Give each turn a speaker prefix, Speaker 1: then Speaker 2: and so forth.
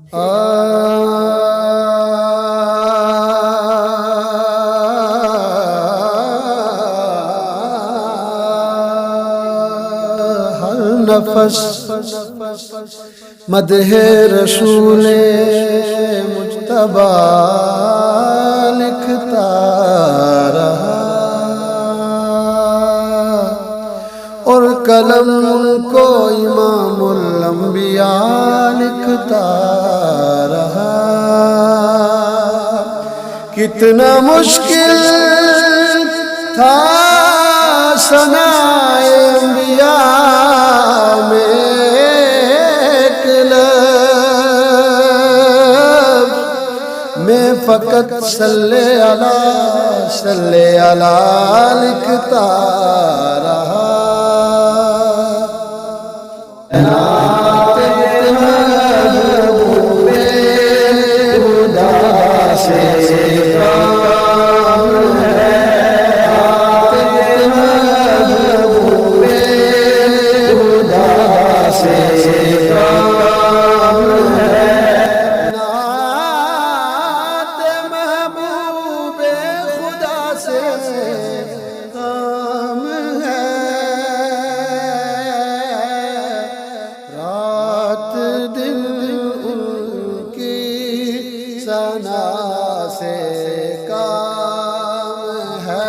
Speaker 1: हर नफस मदहे रसूले मुज्तबा लिखता रहा और कलम को इमामुल अंबिया लिखता रहा। कितना मुश्किल था सनाए अंबिया में एक लफ्ज़ में फ़कत सल्ले अला लिखता रहा। सना से काम है।